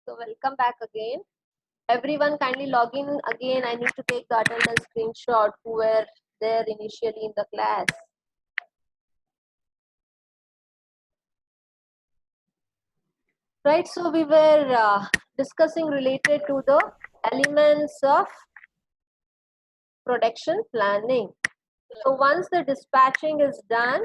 So welcome back again. Everyone kindly log in again. I need to take the attendance screenshot who were there initially in the class. Right, so we were discussing related to the elements of production planning. So once the dispatching is done,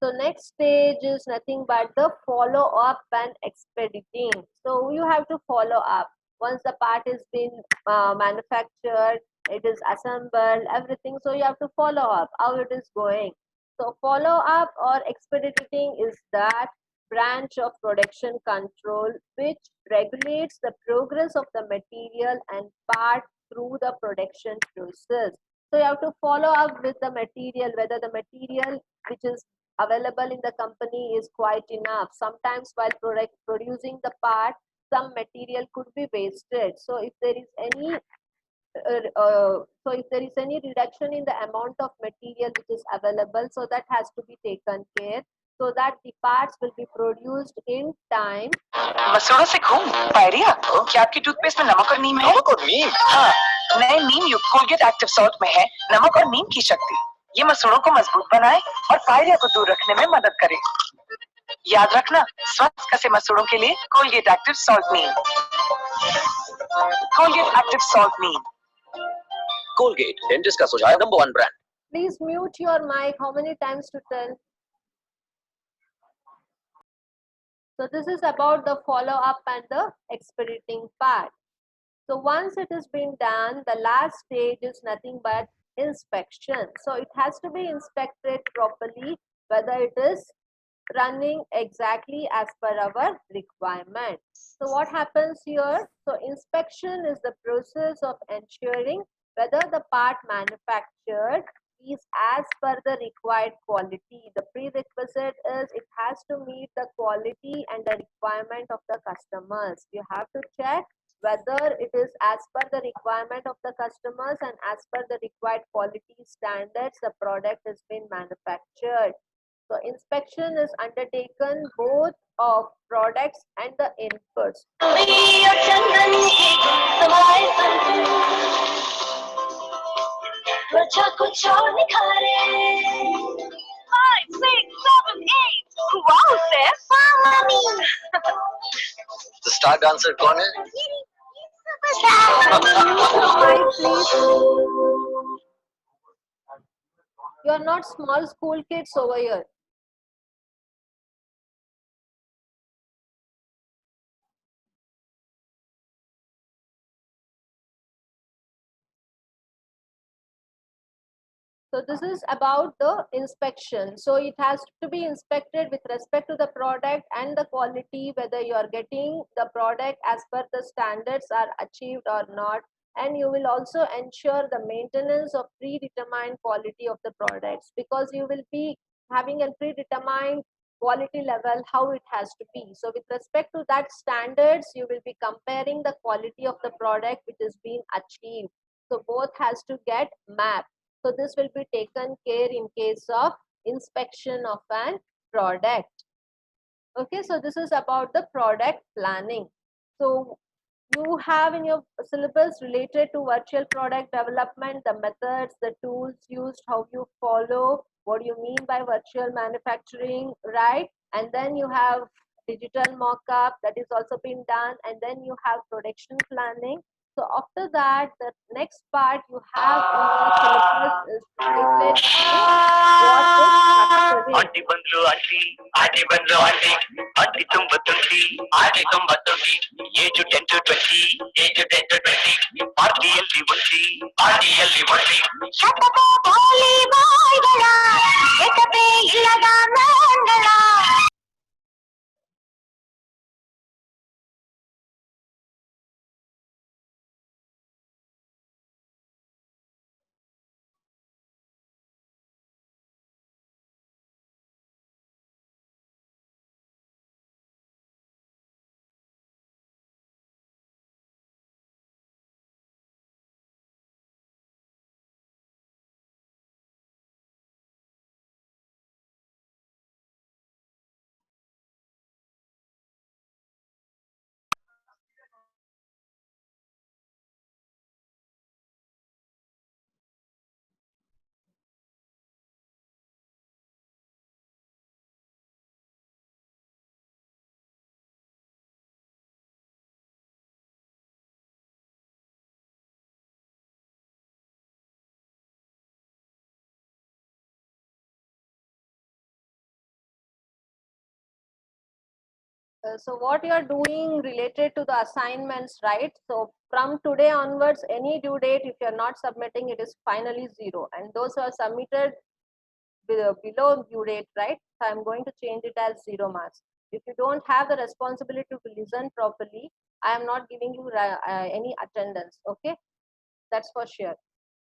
so next stage is nothing but the follow up and expediting. So you have to follow up. Once the part is been manufactured, it is assembled, everything. So you have to follow up how it is going. So follow up or expediting is that branch of production control which regulates the progress of the material and part through the production process. So you have to follow up with the material, whether the material which is available in the company is quite enough. Sometimes while producing the part, some material could be wasted. So if there is any reduction in the amount of material which is available, so that has to be taken care, so that the parts will be produced in time. मसूड़ों से खून pyorrhoea क्या आपकी toothpaste में नमक और नीम है? नमक और नीम? हाँ, नए नीम युक्त कोलगेट एक्टिव सॉल्ट में है नमक और नीम की शक्ति। ये मसूड़ों को मजबूत बनाए और पायरिया को दूर रखने में मदद करे। याद रखना, स्वस्थ कसे मसूड़ों के लिए कोलगेट एक्टिव सॉल्ट नीम। कोलगेट एक्टिव सॉल्ट नीम। Colgate, dentist का सुझाव number 1 brand. Please mute your mic. How many times to tell? So this is about the follow up and the expediting part. So once it has been done, the last stage is nothing but inspection. So it has to be inspected properly whether it is running exactly as per our requirement. So what happens here? So inspection is the process of ensuring whether the part manufactured is as per the required quality. The prerequisite is it has to meet the quality and the requirement of the customers. You have to check whether it is as per the requirement of the customers and as per the required quality standards the product has been manufactured. So inspection is undertaken both of products and the inputs. Five, six, seven, eight. Wow, sis. Mommy. The star dancer कौन है? Please. You are not small school kids over here. So this is about the inspection. So it has to be inspected with respect to the product and the quality, whether you are getting the product as per the standards are achieved or not. And you will also ensure the maintenance of predetermined quality of the products, because you will be having a predetermined quality level how it has to be. So with respect to that standards, you will be comparing the quality of the product which is being achieved. So both has to get mapped. So this will be taken care in case of inspection of an product. Okay, so this is about the product planning. So you have in your syllabus related to virtual product development, the methods, the tools used, how you follow, what you mean by virtual manufacturing, right? And then you have digital mock-up that is also been done, and then you have production planning. So after that, the next part you have in your syllabus is related to what is structuring. Aunty बंदलो aunty aunty तुम बदलती aunty तुम बदलती ये जो 10 to 20 ये जो 10 to 20 RTL liberty शतको बोली बाय गला एकते इलगा Mangla So what you are doing related to the assignments, right? So from today onwards, any due date, if you are not submitting, it is finally 0. And those who are submitted below due date, right? So I'm going to change it as 0 marks. If you don't have the responsibility to listen properly, I am not giving you any attendance. Okay, that's for sure.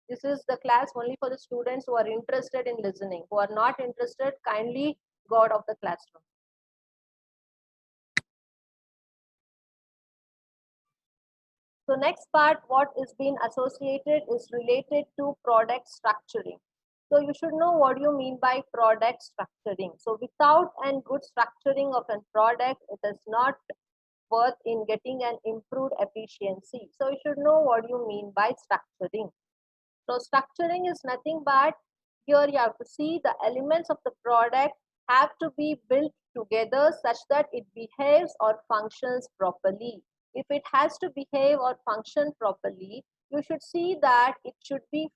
This is the class only for the students who are interested in listening. Who are not interested, kindly go out of the classroom. So next part, what is being associated is related to product structuring. So you should know what you mean by product structuring. So without and good structuring of a product, it is not worth in getting an improved efficiency. So you should know what you mean by structuring. So structuring is nothing but here you have to see the elements of the product have to be built together such that it behaves or functions properly. If it has to behave or function properly, you should see that it should be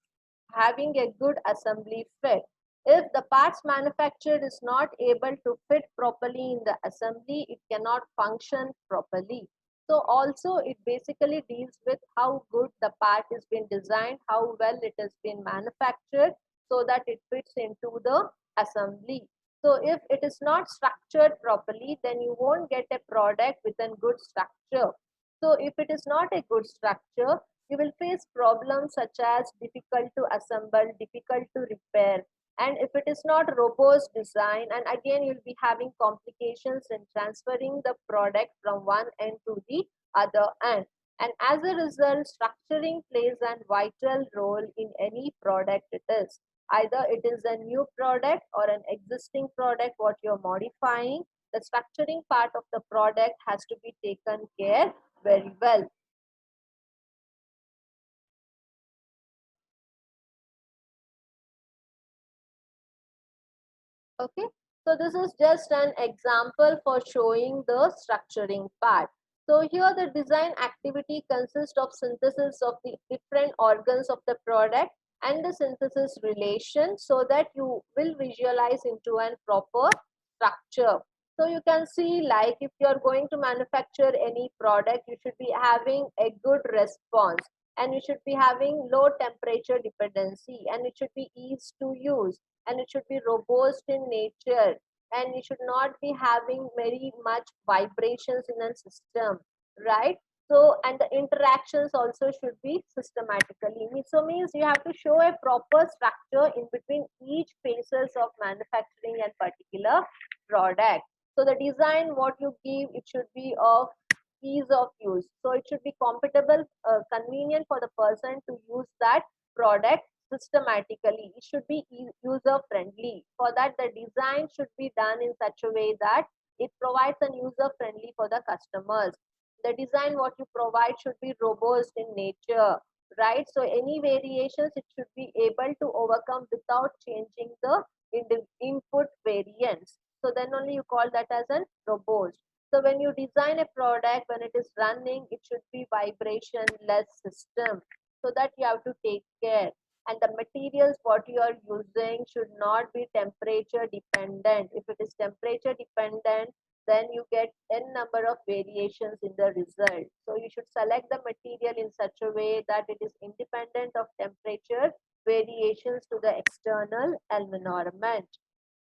having a good assembly fit. If the parts manufactured is not able to fit properly in the assembly, it cannot function properly. So also it basically deals with how good the part has been designed, how well it has been manufactured so that it fits into the assembly. So if it is not structured properly, then you won't get a product with a good structure. So if it is not a good structure, you will face problems such as difficult to assemble, difficult to repair. And if it is not robust design, and again you'll be having complications in transferring the product from one end to the other end. And as a result, structuring plays a vital role in any product it is. Either it is a new product or an existing product what you're modifying, the structuring part of the product has to be taken care very well. Okay, so this is just an example for showing the structuring part. So here the design activity consists of synthesis of the different organs of the product and the synthesis relation so that you will visualize into a proper structure. So you can see, like if you are going to manufacture any product, you should be having a good response and you should be having low temperature dependency and it should be easy to use and it should be robust in nature and you should not be having very much vibrations in a system, right? So and the interactions also should be systematically, so means you have to show a proper structure in between each phases of manufacturing and particular product. So the design what you give, it should be of ease of use, so it should be compatible, convenient for the person to use that product systematically. It should be user friendly. For that, the design should be done in such a way that it provides an user friendly for the customers. The design what you provide should be robust in nature, right? So any variations it should be able to overcome without changing the input variance. So then only you call that as an robust. So when you design a product, when it is running, it should be vibration less system, so that you have to take care. And the materials what you are using should not be temperature dependent. If it is temperature dependent, then you get n number of variations in the result. So you should select the material in such a way that it is independent of temperature variations to the external environment.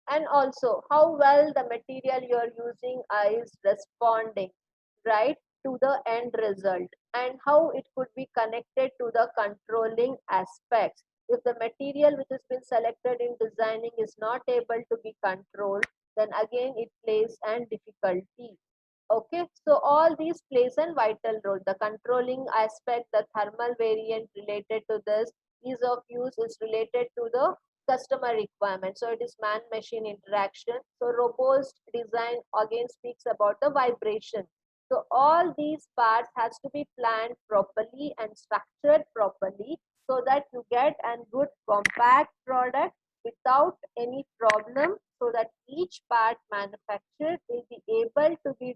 And also how well the material you are using is responding, right, to the end result, and how it could be connected to the controlling aspects. If the material which has been selected in designing is not able to be controlled, then again it plays an difficulty. Okay, so all these plays a vital role. The controlling aspect, the thermal variant related to this, ease of use is related to the customer requirement. So it is man-machine interaction. So robust design again speaks about the vibration. So all these parts has to be planned properly and structured properly so that you get a good compact product without any problem, so that each part manufactured will be able to be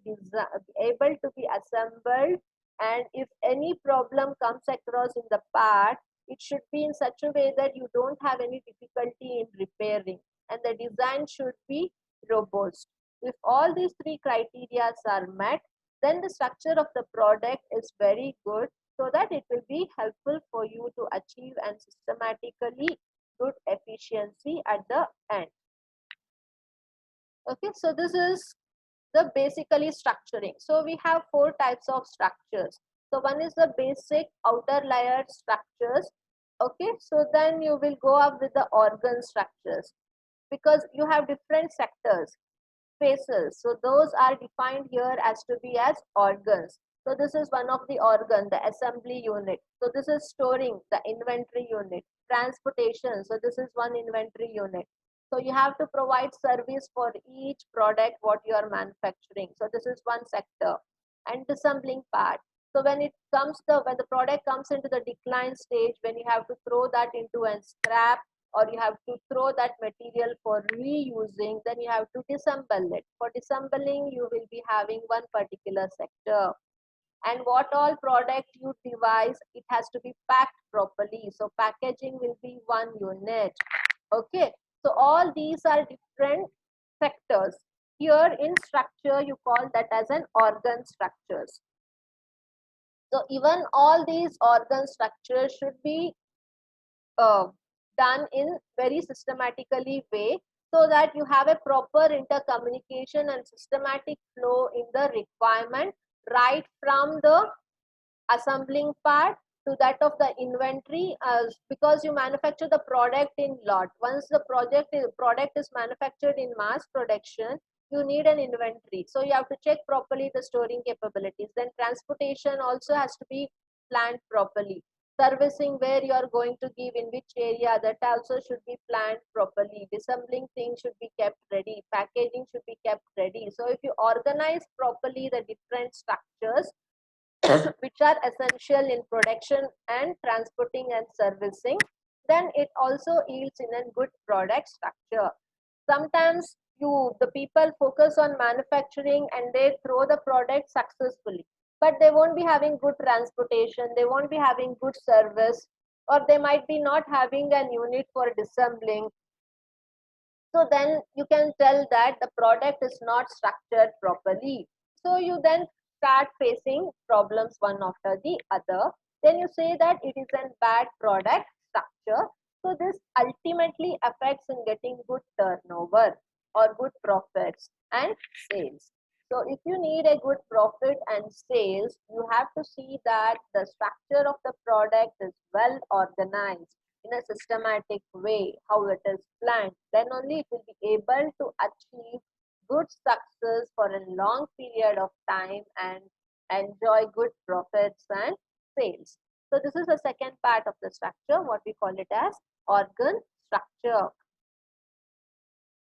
able to be assembled, and if any problem comes across in the part, it should be in such a way that you don't have any difficulty in repairing, and the design should be robust. If all these three criteria are met, then the structure of the product is very good, so that it will be helpful for you to achieve and systematically good efficiency at the end. Okay, so this is the basically structuring. So we have four types of structures. So one is the basic outer layer structures. Okay, so then you will go up with the organ structures, because you have different sectors, spaces. So those are defined here as to be as organs. So this is one of the organ, the assembly unit. So this is storing, the inventory unit. Transportation, so this is one inventory unit. So you have to provide service for each product what you are manufacturing. So this is one sector. And disassembling part. So when the product comes into the decline stage, when you have to throw that into a scrap, or you have to throw that material for reusing, then you have to disassemble it. For disassembling, you will be having one particular sector. And what all product you devise, it has to be packed properly. So packaging will be one unit. Okay, so all these are different sectors. Here in structure, you call that as an organ structures. So even all these organ structures should be done in very systematically way, so that you have a proper intercommunication and systematic flow in the requirement, right from the assembling part to that of the inventory, because you manufacture the product in lot. Once the product is manufactured in mass production, you need an inventory, so you have to check properly the storing capabilities. Then transportation also has to be planned properly. Servicing, where you are going to give, in which area, that also should be planned properly. Disassembling things should be kept ready. Packaging should be kept ready. So if you organize properly the different structures which are essential in production and transporting and servicing, then it also yields in a good product structure. Sometimes the people focus on manufacturing and they throw the product successfully, but they won't be having good transportation, they won't be having good service, or they might be not having an unit for disassembling. So then you can tell that the product is not structured properly. So you then start facing problems one after the other. Then you say that it is a bad product structure. So this ultimately affects in getting good turnover or good profits and sales. So if you need a good profit and sales, you have to see that the structure of the product is well organized in a systematic way, how it is planned. Then only it will be able to achieve good success for a long period of time and enjoy good profits and sales. So this is the second part of the structure, what we call it as organ structure.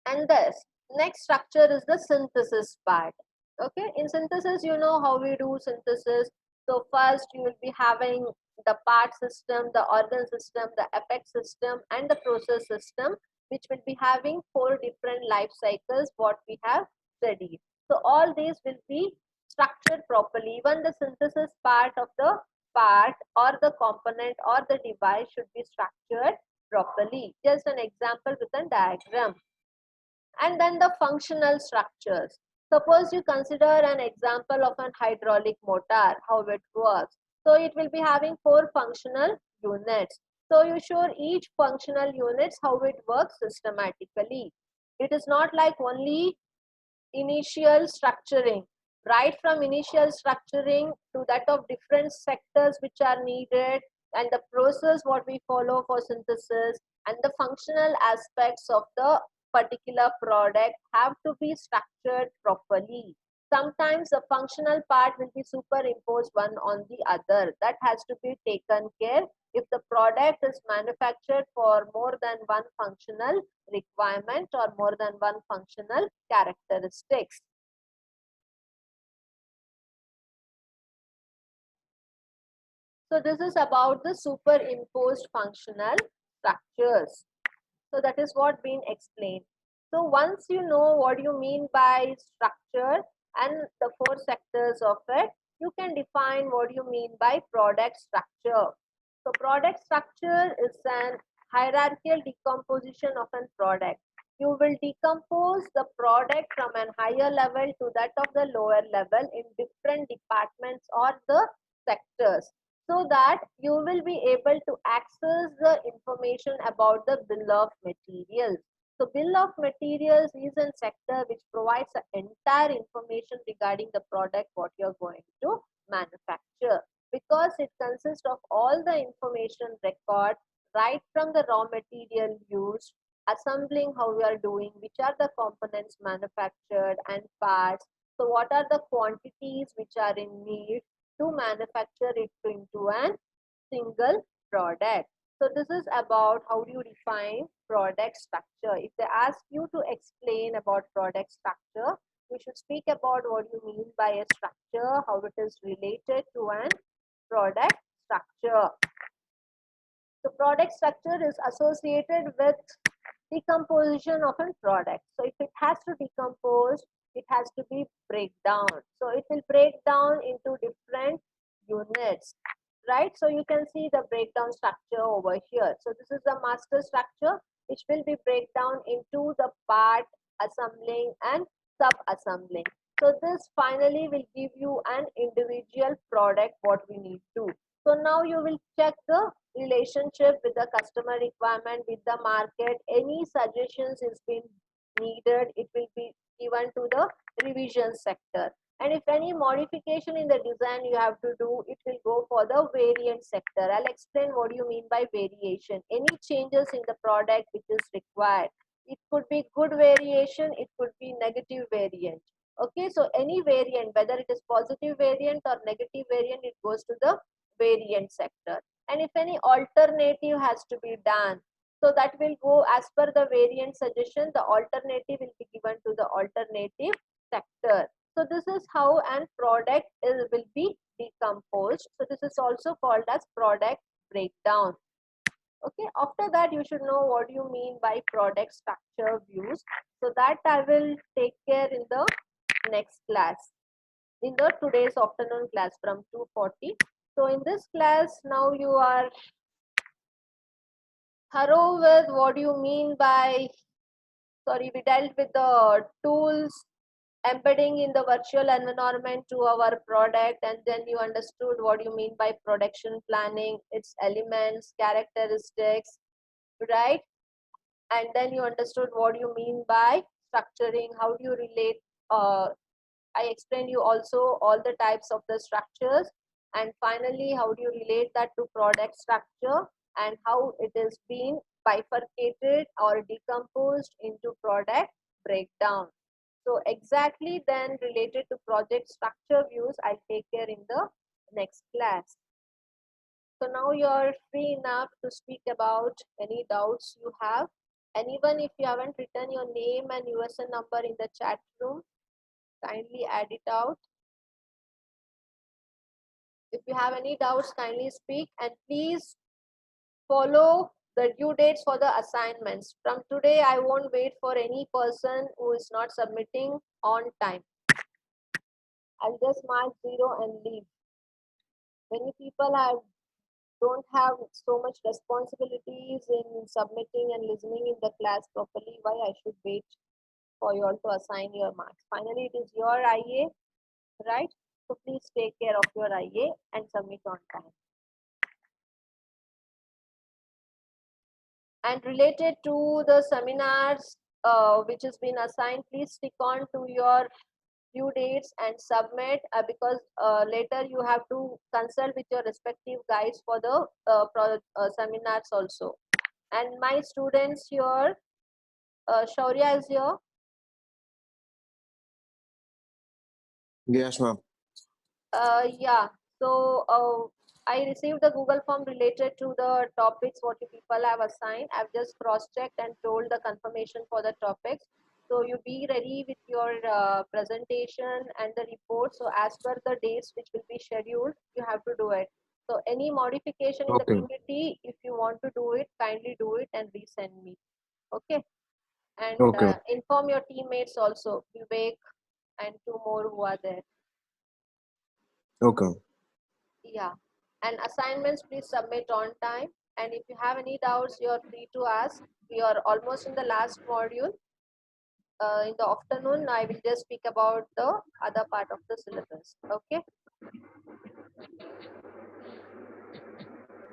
And this next structure is the synthesis part. Okay, in synthesis, you know how we do synthesis. So first you will be having the part system, the organ system, the effect system, and the process system, which will be having four different life cycles what we have studied. So all these will be structured properly. Even the synthesis part of the part or the component or the device should be structured properly. Just an example with a diagram. And then the functional structures. Suppose you consider an example of an hydraulic motor, how it works. So it will be having four functional units. So you show each functional units how it works systematically. It is not like only initial structuring. Right from initial structuring to that of different sectors which are needed, and the process what we follow for synthesis, and the functional aspects of the particular product have to be structured properly. Sometimes the functional part will be superimposed one on the other. That has to be taken care if the product is manufactured for more than one functional requirement or more than one functional characteristics. So this is about the superimposed functional structures. So that is what being explained. So once you know what you mean by structure and the four sectors of it, you can define what you mean by product structure. So product structure is an hierarchical decomposition of a product. you will decompose the product from a higher level to that of the lower level in different departments or the sectors, so that you will be able to access the information about the bill of materials. So bill of materials is a sector which provides the entire information regarding the product what you're going to manufacture, because it consists of all the information record right from the raw material used, assembling how we are doing, which are the components manufactured and parts. So what are the quantities which are in need to manufacture it into a single product. So this is about how do you define product structure. If they ask you to explain about product structure, you should speak about what you mean by a structure, how it is related to an product structure. So product structure is associated with decomposition of a product. So if it has to decompose, it has to be breakdown. So it will break down into different units, right? So you can see the breakdown structure over here. So this is the master structure, which will be breakdown into the part, assembling and sub-assembling. So this finally will give you an individual product what we need to. So now you will check the relationship with the customer requirement, with the market. Any suggestions is been needed, it will be given to the revision sector. And if any modification in the design you have to do, it will go for the variant sector. I'll explain what do you mean by variation. Any changes in the product which is required. It could be good variation, it could be negative variant. Okay, so any variant, whether it is positive variant or negative variant, it goes to the variant sector. And if any alternative has to be done, so that will go as per the variant suggestion, the alternative will be given to the alternative sector. So this is how an product will be decomposed. So this is also called as product breakdown. Okay, after that you should know what you mean by product structure views. So that I will take care in the next class, in the today's afternoon class from 2:40. So in this class now you are thorough with what you mean by, sorry, we dealt with the tools embedding in the virtual environment to our product, and then you understood what you mean by production planning, its elements, characteristics, right? And then you understood what you mean by structuring, how do you relate. I explained you also all the types of the structures, and finally how do you relate that to product structure and how it is being bifurcated or decomposed into product breakdown. So exactly then related to project structure views, I'll take care in the next class. So now you're free enough to speak about any doubts you have. Anyone, if you haven't written your name and USN number in the chat room, kindly add it out. If you have any doubts, kindly speak, and please follow the due dates for the assignments. From today, I won't wait for any person who is not submitting on time. I'll just mark 0 and leave. Many people don't have so much responsibilities in submitting and listening in the class properly. Why I should wait for you all to assign your marks? Finally, it is your IA, right? So please take care of your IA and submit on time. And related to the seminars which has been assigned, please stick on to your due dates and submit, because later you have to consult with your respective guides for the seminars also. And my students here, Shaurya is here. Yes, ma'am. Yeah, so I received the Google form related to the topics what you people have assigned. I've just cross-checked and told the confirmation for the topics. So you be ready with your presentation and the report. So as per the dates which will be scheduled, you have to do it. So any modification in the Okay. PPT, if you want to do it, kindly do it and resend me. Okay. And Okay. inform your teammates also, Vivek and 2 more who are there. Okay. Yeah, and assignments please submit on time. And if you have any doubts, you are free to ask. We are almost in the last module. in the afternoon, I will just speak about the other part of the syllabus. Okay.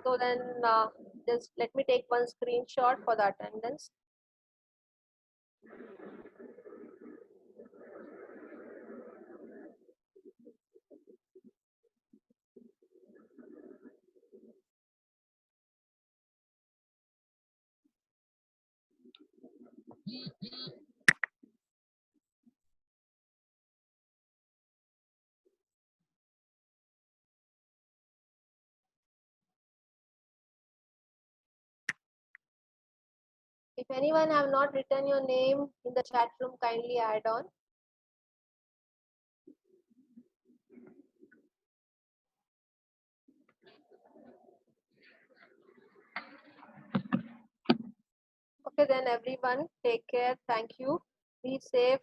So then, just let me take one screenshot for the attendance. If anyone have not written your name in the chat room, kindly add on. Okay, then everyone, take care. Thank you. Be safe.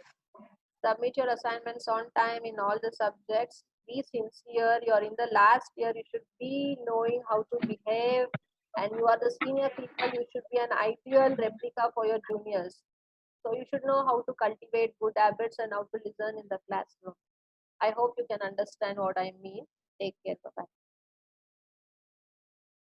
Submit your assignments on time in all the subjects. Be sincere. You're in the last year. You should be knowing how to behave. And you are the senior people. You should be an ideal replica for your juniors. So you should know how to cultivate good habits and how to listen in the classroom. I hope you can understand what I mean. Take care. Bye-bye.